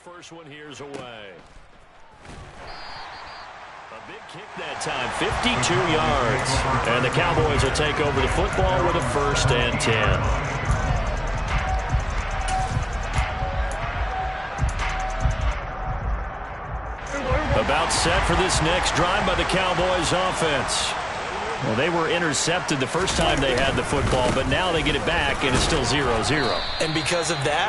First one here's away. A big kick that time, 52 yards. And the Cowboys will take over the football with a 1st and 10. About set for this next drive by the Cowboys offense. Well, they were intercepted the first time they had the football, but now they get it back, and it's still 0-0. And because of that,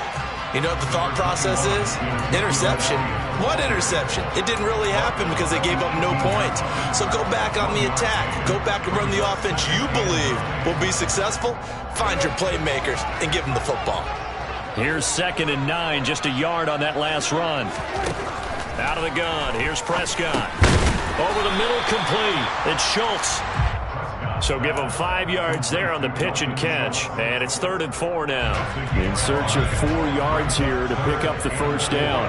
you know what the thought process is? Interception. What interception? It didn't really happen because they gave up no points. So go back on the attack. Go back and run the offense you believe will be successful. Find your playmakers and give them the football. Here's 2nd and 9, just a yard on that last run. Out of the gun, here's Prescott. Over the middle, complete. It's Schultz. So give them 5 yards there on the pitch and catch. And it's 3rd and 4 now. In search of 4 yards here to pick up the first down.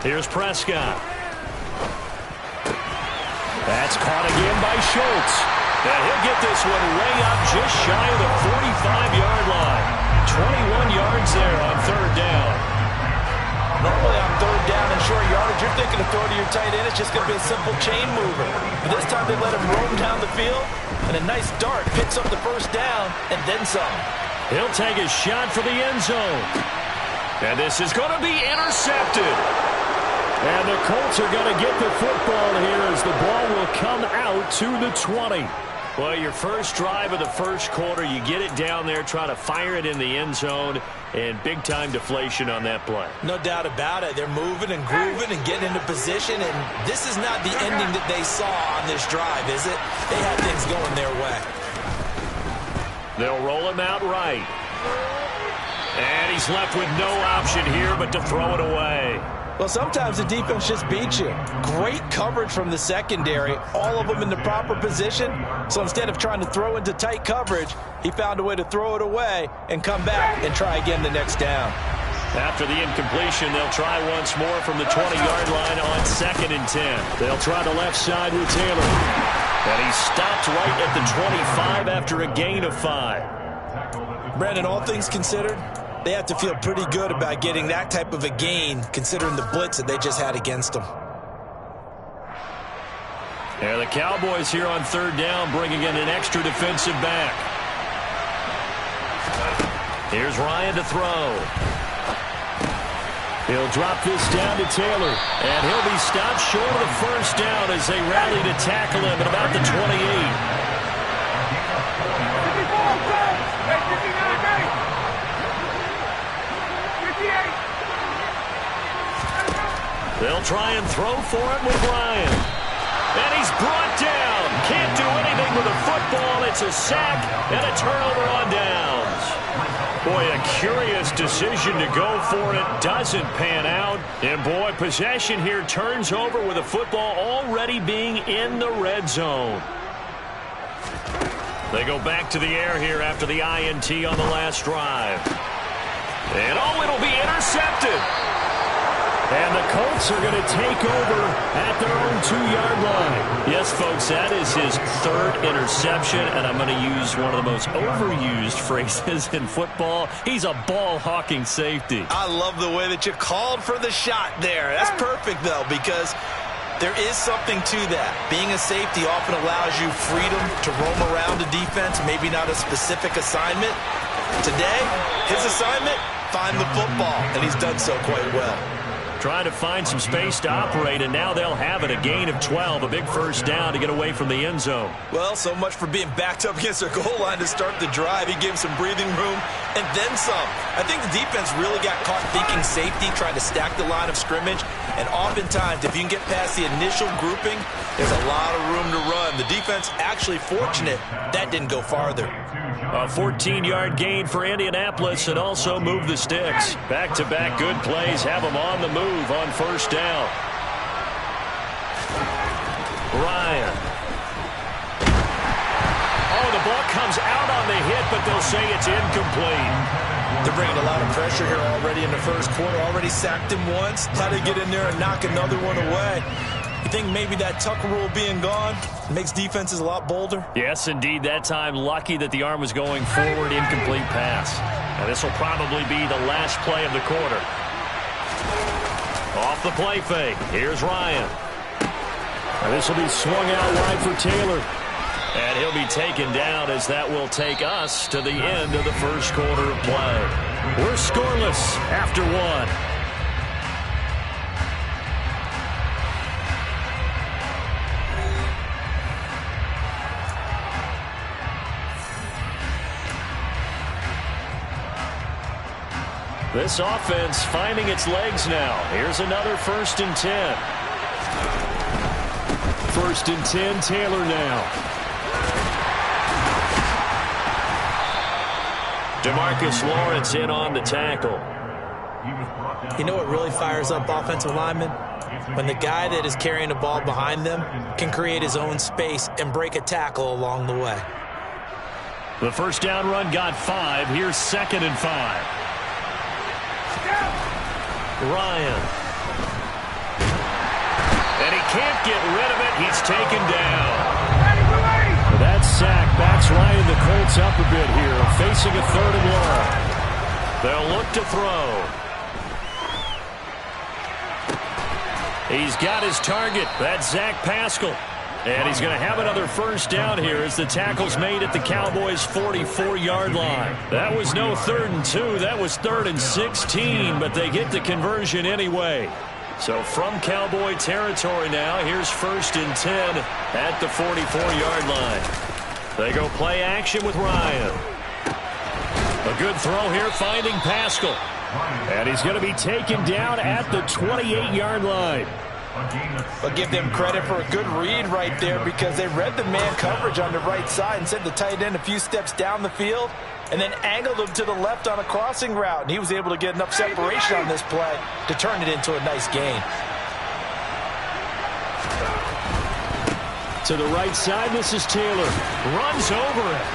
Here's Prescott. That's caught again by Schultz. And he'll get this one way up just shy of the 45-yard line. 21 yards there on 3rd down. Normally on 3rd down and short yardage, you're thinking to throw to your tight end. It's just going to be a simple chain mover. But this time they let him roam down the field, and a nice dart picks up the first down and then some. He'll take a shot for the end zone. And this is going to be intercepted. And the Colts are going to get the football here as the ball will come out to the 20. Well, your first drive of the first quarter, you get it down there, try to fire it in the end zone, and big-time deflation on that play. No doubt about it. They're moving and grooving and getting into position, and this is not the ending that they saw on this drive, is it? They had things going their way. They'll roll him out right. And he's left with no option here but to throw it away. Well, sometimes the defense just beats you. Great coverage from the secondary, all of them in the proper position. So instead of trying to throw into tight coverage, he found a way to throw it away and come back and try again the next down. After the incompletion, they'll try once more from the 20-yard line on 2nd and 10. They'll try the left side with Taylor. And he stopped right at the 25 after a gain of 5. Brandon, all things considered, they have to feel pretty good about getting that type of a gain, considering the blitz that they just had against them. Yeah, the Cowboys here on 3rd down, bringing in an extra defensive back. Here's Ryan to throw. He'll drop this down to Taylor, and he'll be stopped short of the first down as they rally to tackle him at about the 28. They'll try and throw for him with Ryan. And he's brought down. Can't do anything with the football. It's a sack and a turnover on downs. Boy, a curious decision to go for it. Doesn't pan out. And boy, possession here turns over with the football already being in the red zone. They go back to the air here after the INT on the last drive. And oh, it'll be intercepted. And the Colts are going to take over at their own 2-yard line. Yes, folks, that is his 3rd interception, and I'm going to use one of the most overused phrases in football. He's a ball-hawking safety. I love the way that you called for the shot there. That's perfect, though, because there is something to that. Being a safety often allows you freedom to roam around the defense, maybe not a specific assignment. Today, his assignment, find the football, and he's done so quite well. Trying to find some space to operate, and now they'll have it. A gain of 12, a big first down to get away from the end zone. Well, so much for being backed up against their goal line to start the drive. He gave him some breathing room and then some. I think the defense really got caught thinking safety, trying to stack the line of scrimmage. And oftentimes, if you can get past the initial grouping, there's a lot of room to run. The defense actually fortunate that didn't go farther. A 14-yard gain for Indianapolis and also move the sticks. Back-to-back good plays have them on the move on first down. Ryan. Oh, the ball comes out on the hit, but they'll say it's incomplete. They're bringing a lot of pressure here already in the first quarter. Already sacked him once. How to get in there and knock another one away. You think maybe that Tucker rule being gone makes defenses a lot bolder? Yes, indeed. That time, lucky that the arm was going forward, incomplete pass. And this will probably be the last play of the quarter. Off the play fake. Here's Ryan. And this will be swung out wide for Taylor. And he'll be taken down as that will take us to the end of the first quarter of play. We're scoreless after one. This offense finding its legs now. Here's another 1st and 10. 1st and 10, Taylor now. DeMarcus Lawrence in on the tackle. You know what really fires up offensive linemen? When the guy that is carrying the ball behind them can create his own space and break a tackle along the way. The first down run got 5. Here's 2nd and 5. Ryan. And he can't get rid of it. He's taken down. That sack backs Ryan the Colts up a bit here, facing a 3rd and long. They'll look to throw. He's got his target. That's Zach Pascal. And he's going to have another first down here as the tackle's made at the Cowboys' 44-yard line. That was no 3rd and 2. That was 3rd and 16, but they get the conversion anyway. So from Cowboy territory now, here's 1st and 10 at the 44-yard line. They go play action with Ryan. A good throw here finding Pascal. And he's going to be taken down at the 28-yard line. But give them credit for a good read right there because they read the man coverage on the right side and sent the tight end a few steps down the field and then angled him to the left on a crossing route. And he was able to get enough separation on this play to turn it into a nice gain. To the right side, this is Taylor. Runs over it.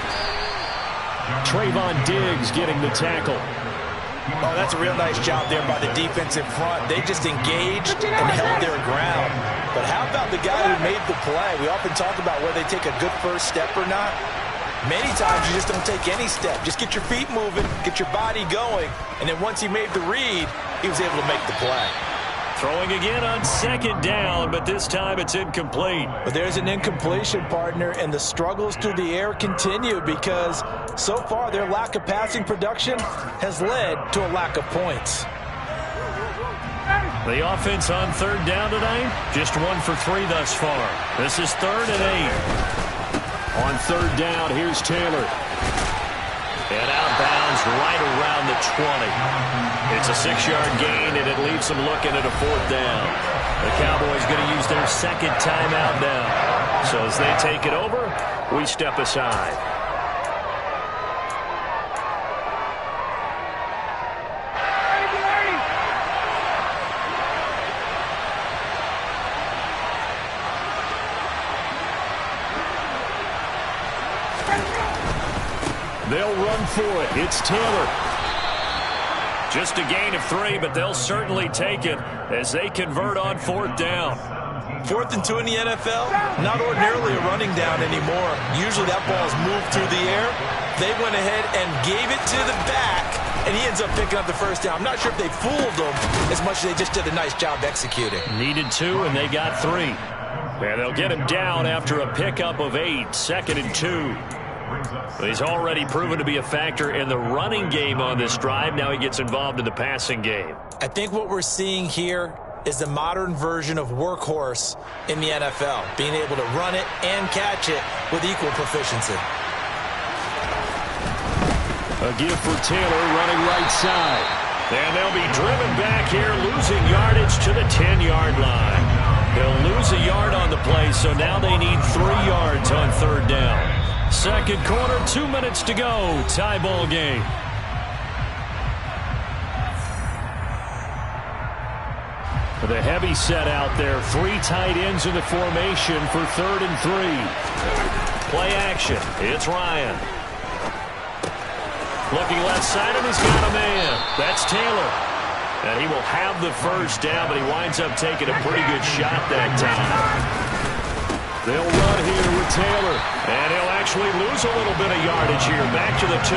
Trayvon Diggs getting the tackle. Oh, that's a real nice job there by the defense in front. They just engaged and held their ground. But how about the guy who made the play? We often talk about whether they take a good first step or not. Many times you just don't take any step. Just get your feet moving, get your body going, and then once he made the read, he was able to make the play. Throwing again on 2nd down, but this time it's incomplete. But there's an incompletion, partner, and the struggles through the air continue because so far their lack of passing production has led to a lack of points. The offense on 3rd down tonight, just 1 for 3 thus far. This is 3rd and 8. On 3rd down, here's Taylor. And outbounds right around the 20. It's a 6-yard gain, and it leaves them looking at a 4th down. The Cowboys going to use their 2nd timeout now. So as they take it over, we step aside. They'll run for it. It's Taylor. Just a gain of 3, but they'll certainly take it as they convert on 4th down. 4th and 2 in the NFL, not ordinarily a running down anymore. Usually that ball is moved through the air. They went ahead and gave it to the back, and he ends up picking up the first down. I'm not sure if they fooled him as much as they just did a nice job executing. Needed 2, and they got 3. And they'll get him down after a pickup of 8, 2nd and 2. He's already proven to be a factor in the running game on this drive. Now he gets involved in the passing game. I think what we're seeing here is the modern version of workhorse in the NFL, being able to run it and catch it with equal proficiency. A give for Taylor running right side. And they'll be driven back here, losing yardage to the 10-yard line. They'll lose a yard on the play, so now they need 3 yards on 3rd down. 2nd quarter, 2 minutes to go. Tie ball game. The heavy set out there. 3 tight ends in the formation for 3rd and 3. Play action. It's Ryan. Looking left side, and he's got a man. That's Taylor. And he will have the first down, but he winds up taking a pretty good shot that time. They'll run here with Taylor. And he'll actually lose a little bit of yardage here. Back to the 2.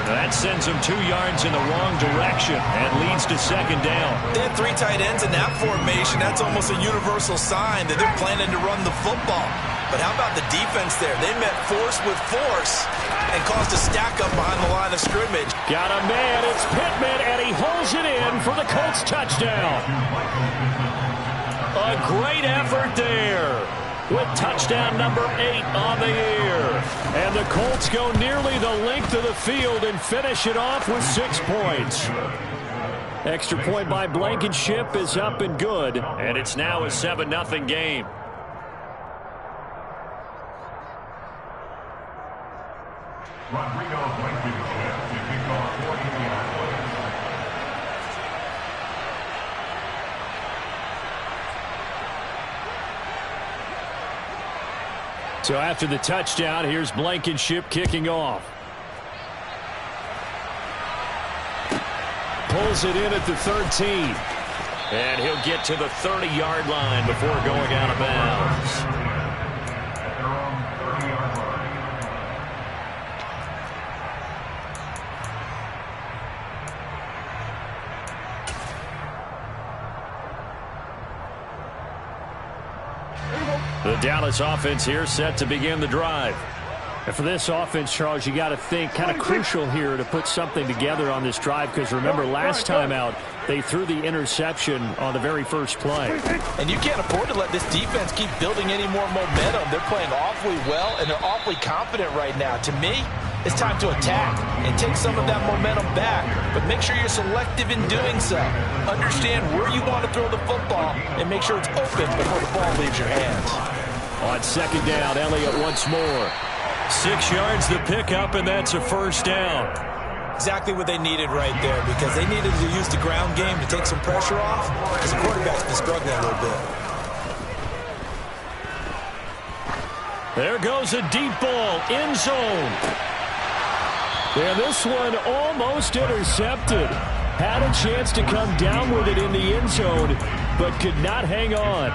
That sends them 2 yards in the wrong direction and leads to second down. They had 3 tight ends in that formation. That's almost a universal sign that they're planning to run the football. But how about the defense there? They met force with force and caused a stack up behind the line of scrimmage. Got a man, it's Pittman, and he holds it in for the Colts touchdown. A great effort there, with touchdown number 8 on the year. And the Colts go nearly the length of the field and finish it off with 6 points. Extra point by Blankenship is up and good, and it's now a 7-0 game. Rodrigo Blankenship to kick off 40-yard play. So after the touchdown, here's Blankenship kicking off. Pulls it in at the 13. And he'll get to the 30-yard line before going out of bounds. At their own 30-yard line. The Dallas offense here set to begin the drive. And for this offense, Charles, you got to think kind of crucial here to put something together on this drive, because remember last time out they threw the interception on the very first play. And you can't afford to let this defense keep building any more momentum. They're playing awfully well, and they're awfully confident right now. To me, it's time to attack and take some of that momentum back, but make sure you're selective in doing so. Understand where you want to throw the football and make sure it's open before the ball leaves your hands. On second down, Elliott once more. 6 yards to pick up, and that's a first down. Exactly what they needed right there, because they needed to use the ground game to take some pressure off, because the quarterback's been struggling a little bit. There goes a deep ball, end zone. And this one almost intercepted. Had a chance to come down with it in the end zone, but could not hang on.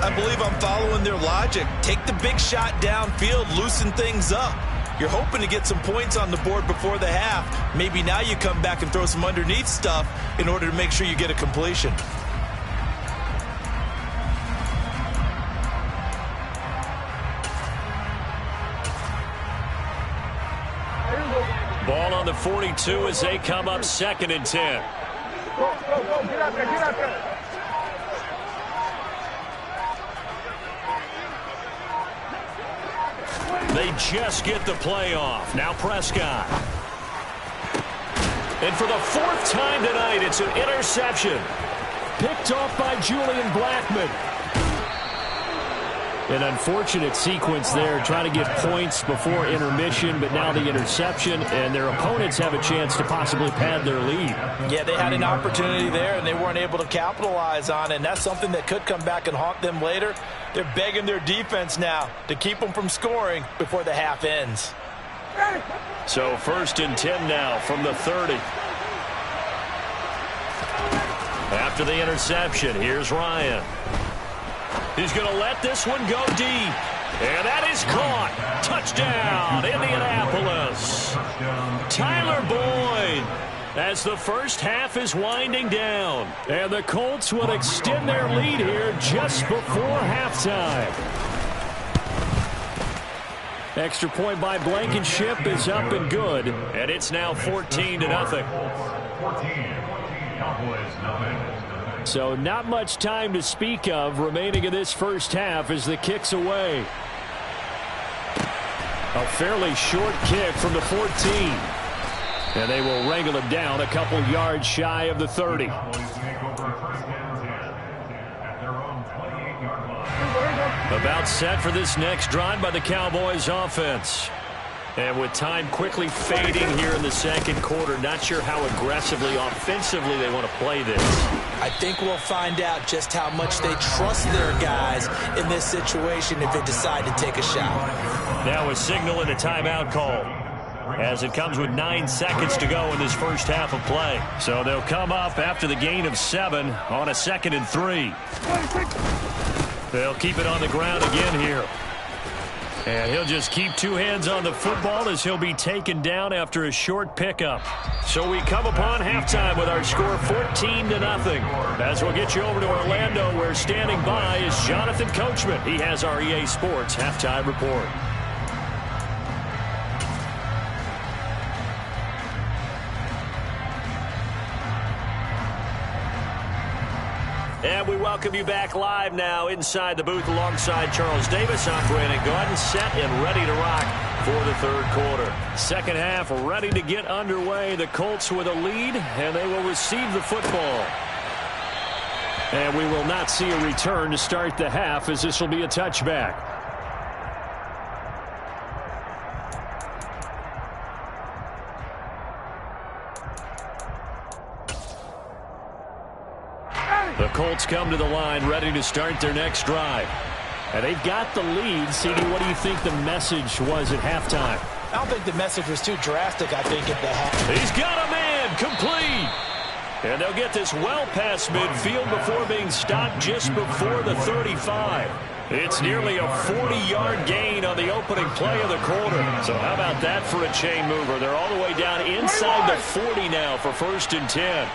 I believe I'm following their logic. Take the big shot downfield, loosen things up. You're hoping to get some points on the board before the half. Maybe now you come back and throw some underneath stuff in order to make sure you get a completion. Ball on the 42 as they come up 2nd and 10. Go, get out there. They just get the play off. Now Prescott. And for the 4th time tonight, it's an interception. Picked off by Julian Blackmon. An unfortunate sequence there, trying to get points before intermission, but now the interception, and their opponents have a chance to possibly pad their lead. Yeah, they had an opportunity there, and they weren't able to capitalize on it, and that's something that could come back and haunt them later. They're begging their defense now to keep them from scoring before the half ends. So 1st and 10 now from the 30. After the interception, here's Ryan. He's going to let this one go deep. And that is caught. Touchdown, Indianapolis. Tyler Boyd, as the first half is winding down. And the Colts will extend their lead here just before halftime. Extra point by Blankenship is up and good. And it's now 14-0. 14, Cowboys, nothing. So not much time to speak of remaining in this first half as the kick's away. A fairly short kick from the 14. And they will wrangle him down a couple yards shy of the 30. About set for this next drive by the Cowboys offense. And with time quickly fading here in the second quarter, not sure how aggressively, offensively they want to play this. I think we'll find out just how much they trust their guys in this situation if they decide to take a shot. Now a signal and a timeout call, as it comes with 9 seconds to go in this first half of play. So they'll come up after the gain of 7 on a 2nd and 3. They'll keep it on the ground again here. And he'll just keep two hands on the football as he'll be taken down after a short pickup. So we come upon halftime with our score 14-0. As we'll get you over to Orlando, where standing by is Jonathan Coachman. He has our EA Sports halftime report. And we welcome you back live now inside the booth alongside Charles Davis. I'm Brandon Gaudin, set and ready to rock for the third quarter. Second half ready to get underway. The Colts with a lead, and they will receive the football. And we will not see a return to start the half, as this will be a touchback. The Colts come to the line ready to start their next drive. And they've got the lead. CD, what do you think the message was at halftime? I don't think the message was too drastic, I think, at the half. He's got a man complete. And they'll get this well past midfield before being stopped just before the 35. It's nearly a 40-yard gain on the opening play of the quarter. So how about that for a chain mover? They're all the way down inside the 40 now for 1st and 10.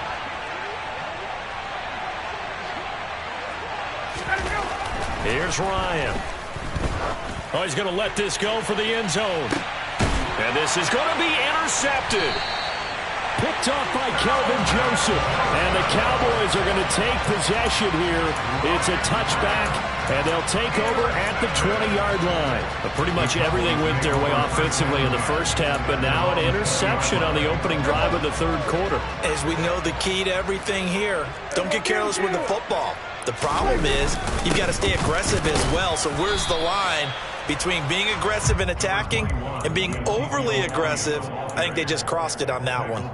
Here's Ryan. Oh, he's going to let this go for the end zone. And this is going to be intercepted. Picked off by Kelvin Joseph. And the Cowboys are going to take possession here. It's a touchback, and they'll take over at the 20-yard line. But pretty much everything went their way offensively in the first half, but now an interception on the opening drive of the third quarter. As we know, the key to everything here, don't get careless with the football. The problem is you've got to stay aggressive as well. So where's the line between being aggressive and attacking and being overly aggressive? I think they just crossed it on that one.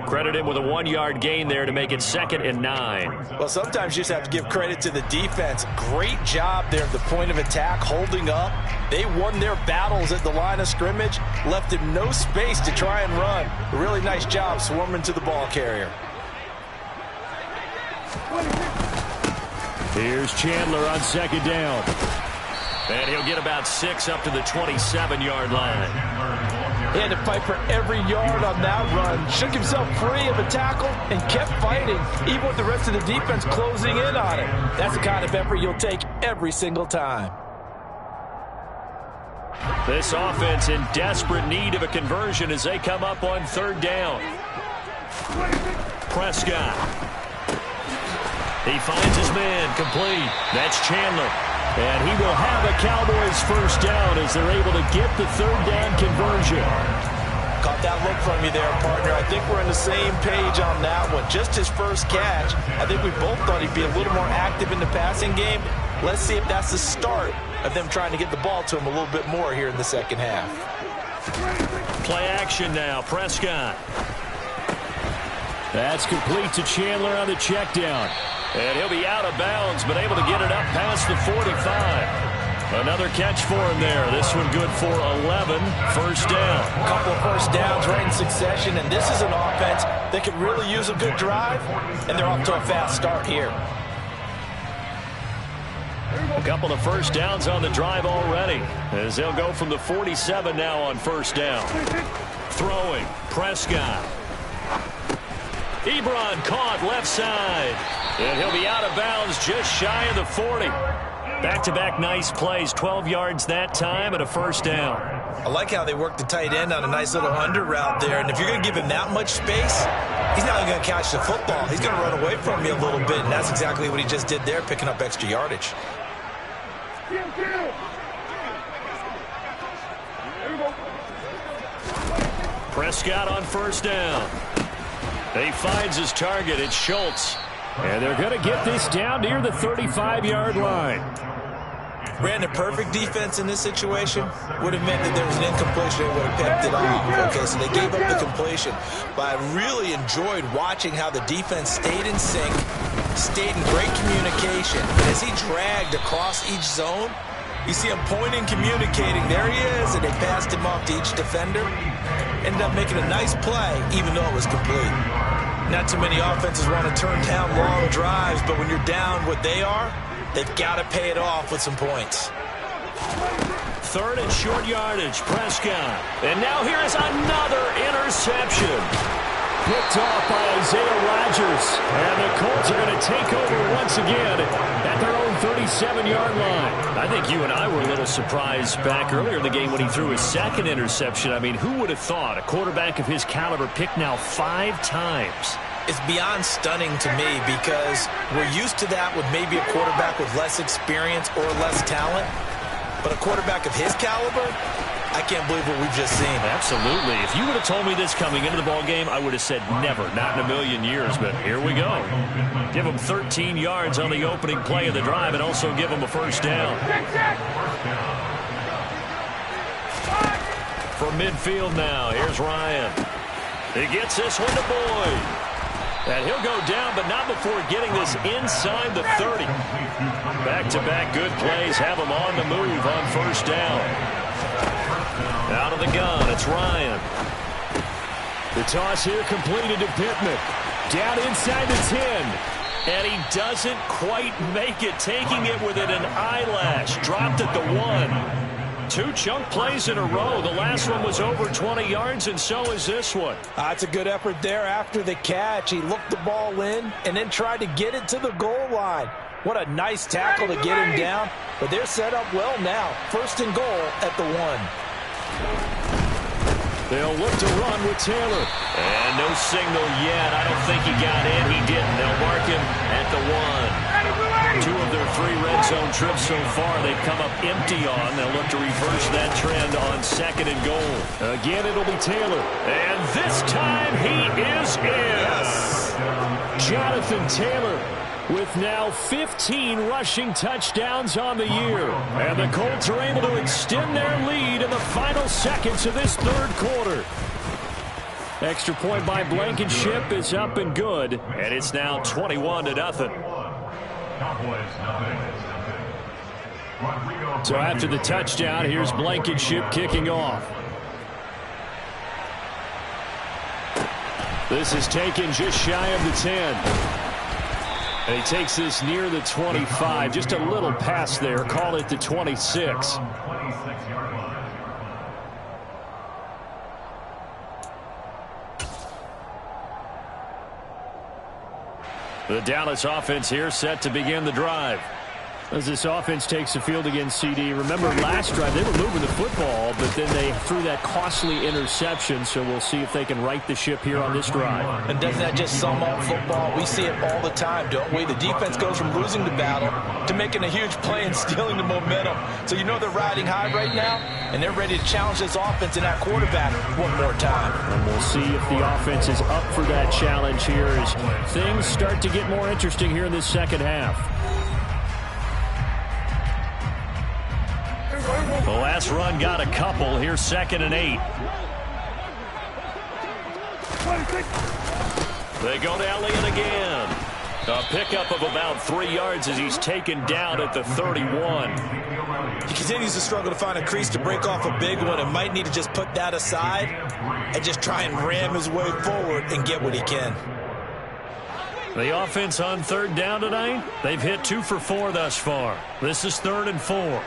Credit him with a 1-yard gain there to make it 2nd and 9. Well, sometimes you just have to give credit to the defense. Great job there at the point of attack, holding up. They won their battles at the line of scrimmage, left him no space to try and run. A really nice job swarming to the ball carrier. Here's Chandler on 2nd down. And he'll get about 6 up to the 27-yard line. He had to fight for every yard on that run. Shook himself free of a tackle and kept fighting, even with the rest of the defense closing in on it. That's the kind of effort you'll take every single time. This offense in desperate need of a conversion as they come up on 3rd down. Prescott. He finds his man complete. That's Chandler. And he will have a Cowboys 1st down as they're able to get the 3rd down conversion. Caught that look from you there, partner. I think we're on the same page on that one. Just his first catch. I think we both thought he'd be a little more active in the passing game. Let's see if that's the start of them trying to get the ball to him a little bit more here in the second half. Play action now. Prescott. That's complete to Chandler on the check down. And he'll be out of bounds, but able to get it up past the 45. Another catch for him there. This one good for 11. 1st down. A couple of 1st downs right in succession, and this is an offense that could really use a good drive, and they're off to a fast start here. A couple of 1st downs on the drive already, as they'll go from the 47 now on 1st down. Throwing. Prescott. Ebron caught left side. And he'll be out of bounds just shy of the 40. Back-to-back nice plays, 12 yards that time and a 1st down. I like how they work the tight end on a nice little under route there. And if you're going to give him that much space, he's not going to catch the football. He's going to run away from you a little bit, and that's exactly what he just did there, picking up extra yardage. Prescott on 1st down. He finds his target. It's Schultz. And they're going to get this down near the 35-yard line. Brandon, perfect defense in this situation would have meant that there was an incompletion. They would have picked it off. Okay, so they gave up the completion. But I really enjoyed watching how the defense stayed in sync, stayed in great communication. And as he dragged across each zone, you see him pointing, communicating. There he is, and they passed him off to each defender. Ended up making a nice play, even though it was complete. Not too many offenses want to turn down long drives, but when you're down what they are, they've got to pay it off with some points. Third and short yardage, Prescott. And now here is another interception. Picked off by Isaiah Rodgers. And the Colts are going to take over once again at their own 37-yard line. I think you and I were a little surprised back earlier in the game when he threw his second interception. I mean, who would have thought a quarterback of his caliber picked now 5 times? It's beyond stunning to me because we're used to that with maybe a quarterback with less experience or less talent. But a quarterback of his caliber, I can't believe what we've just seen. Absolutely. If you would have told me this coming into the ball game, I would have said never, not in a million years. But here we go. Give him 13 yards on the opening play of the drive and also give him a first down. From midfield now, here's Ryan. He gets this one to Boyd. And he'll go down, but not before getting this inside the 30. Back-to-back good plays have him on the move on first down. Out of the gun, it's Ryan. The toss here completed to Pittman. Down inside the 10. And he doesn't quite make it, taking it within an eyelash. Dropped at the 1. 2 chunk plays in a row. The last one was over 20 yards, and so is this one. That's a good effort there after the catch. He looked the ball in and then tried to get it to the goal line. What a nice tackle to get him down. But they're set up well now. First and goal at the 1. They'll look to run with Taylor. And no signal yet. I don't think he got in. He didn't. They'll mark him at the 1. 2 of their 3 red zone trips so far they've come up empty on. They'll look to reverse that trend on second and goal. Again, it'll be Taylor. And this time he is in. Yes. Jonathan Taylor with now 15 rushing touchdowns on the year. And the Colts are able to extend their lead in the final seconds of this third quarter. Extra point by Blankenship is up and good. And it's now 21-0. So after the touchdown, here's Blankenship kicking off. This is taken just shy of the 10. And he takes this near the 25. Just a little pass there. Call it the 26. The Dallas offense here set to begin the drive. As this offense takes the field against CD. Remember last drive they were moving the football, but then they threw that costly interception. So we'll see if they can right the ship here on this drive. And doesn't that just sum up football? We see it all the time, don't we? The defense goes from losing the battle to making a huge play and stealing the momentum. So you know they're riding high right now, and they're ready to challenge this offense and that quarterback one more time. And we'll see if the offense is up for that challenge here as things start to get more interesting here in this second half. The last run got a couple. Here's 2nd and 8. They go to Elliott again. A pickup of about 3 yards as he's taken down at the 31. He continues to struggle to find a crease to break off a big one and might need to just put that aside and just try and ram his way forward and get what he can. The offense on 3rd down tonight, they've hit 2 for 4 thus far. This is 3rd and 4.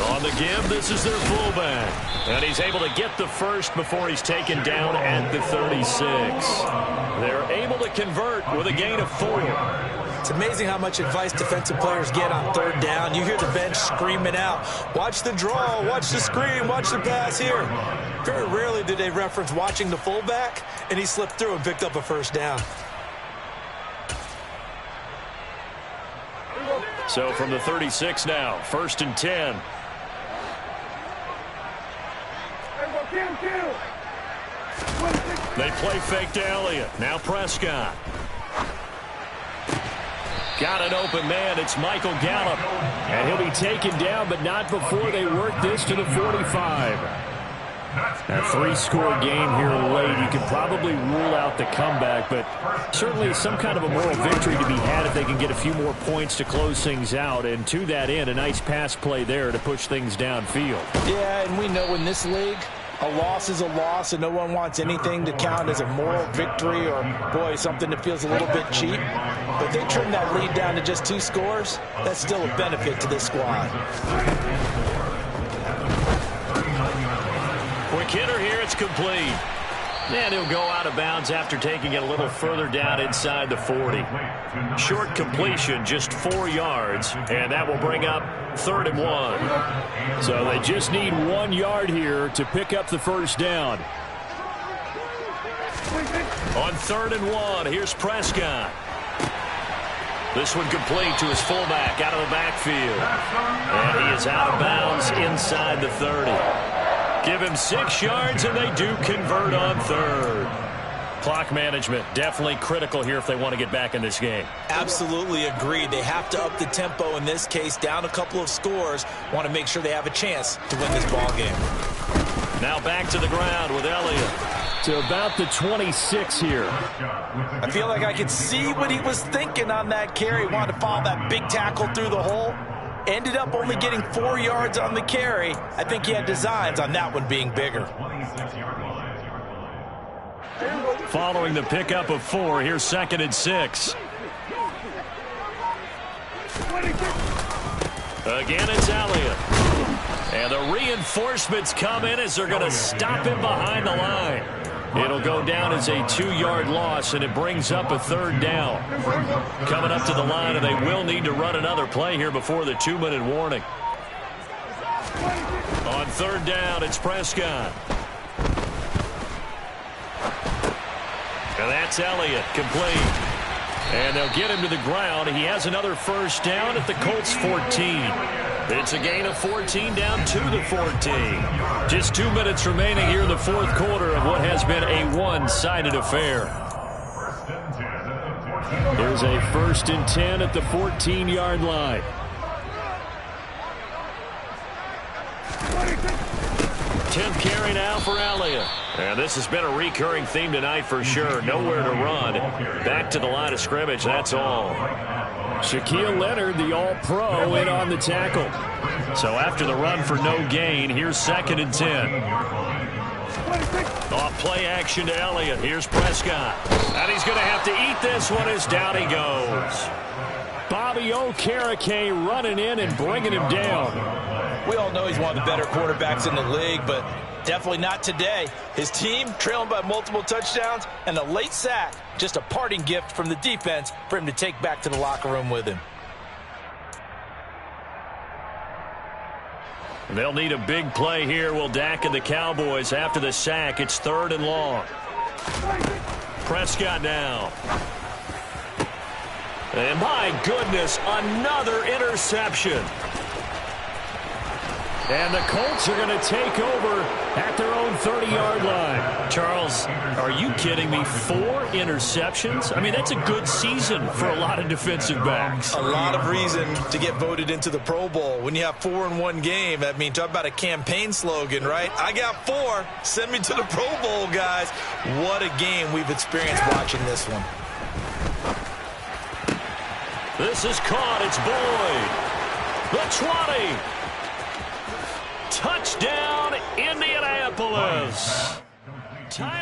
On the give, this is their fullback. And he's able to get the first before he's taken down at the 36. They're able to convert with a gain of 4. It's amazing how much advice defensive players get on 3rd down. You hear the bench screaming out, watch the draw, watch the screen, watch the pass here. Very rarely do they reference watching the fullback, and he slipped through and picked up a first down. So from the 36 now, 1st and 10. They play fake to Elliott. Now Prescott. Got an open man. It's Michael Gallup. And he'll be taken down, but not before they work this to the 45. A 3-score game here late. You can probably rule out the comeback, but certainly some kind of a moral victory to be had if they can get a few more points to close things out. And to that end, a nice pass play there to push things downfield. Yeah, and we know in this league, A loss is a loss, and no one wants anything to count as a moral victory or, boy, something that feels a little bit cheap. But if they trim that lead down to just 2 scores, that's still a benefit to this squad. Quick hitter here, it's complete. And he'll go out of bounds after taking it a little further down inside the 40. Short completion, just 4 yards, and that will bring up 3rd and 1. So they just need 1 yard here to pick up the first down. On 3rd and 1, here's Prescott. This one complete to his fullback out of the backfield. And he is out of bounds inside the 30. Give him 6 yards, and they do convert on 3rd. Clock management, definitely critical here if they want to get back in this game. Absolutely agreed. They have to up the tempo in this case, down a couple of scores. Want to make sure they have a chance to win this ball game. Now back to the ground with Elliott. To about the 26 here. I feel like I could see what he was thinking on that carry. Wanted to follow that big tackle through the hole. Ended up only getting 4 yards on the carry. I think he had designs on that one being bigger. Following the pickup of 4, here's 2nd and 6. Again, it's Elliott. And the reinforcements come in as they're going to stop him behind the line. It'll go down as a 2-yard loss, and it brings up a 3rd down. Coming up to the line, and they will need to run another play here before the 2-minute warning. On 3rd down, it's Prescott. And that's Elliott, complete. And they'll get him to the ground. He has another first down at the Colts 14. It's a gain of 14 down to the 14. Just 2 minutes remaining here in the 4th quarter of what has been a one-sided affair. There's a 1st and 10 at the 14-yard line. Tenth carry now for Elliott. And this has been a recurring theme tonight for sure. Nowhere to run. Back to the line of scrimmage, that's all. Shaquille Leonard, the all-pro, in on the tackle. So after the run for no gain, here's 2nd and 10. Off play action to Elliott. Here's Prescott. And he's going to have to eat this one as down he goes. Bobby Okereke running in and bringing him down. We all know he's one of the better quarterbacks in the league, but definitely not today. His team trailing by multiple touchdowns, and a late sack, just a parting gift from the defense for him to take back to the locker room with him. They'll need a big play here, will Dak and the Cowboys after the sack. It's 3rd and long. Prescott now. And my goodness, another interception. And the Colts are going to take over at their own 30-yard line. Charles, are you kidding me? 4 interceptions? I mean, that's a good season for a lot of defensive backs. A lot of reason to get voted into the Pro Bowl. When you have 4 in one game, I mean, talk about a campaign slogan, right? I got 4. Send me to the Pro Bowl, guys. What a game we've experienced watching this one. This is caught. It's Boyd. The 20. Touchdown, Indianapolis.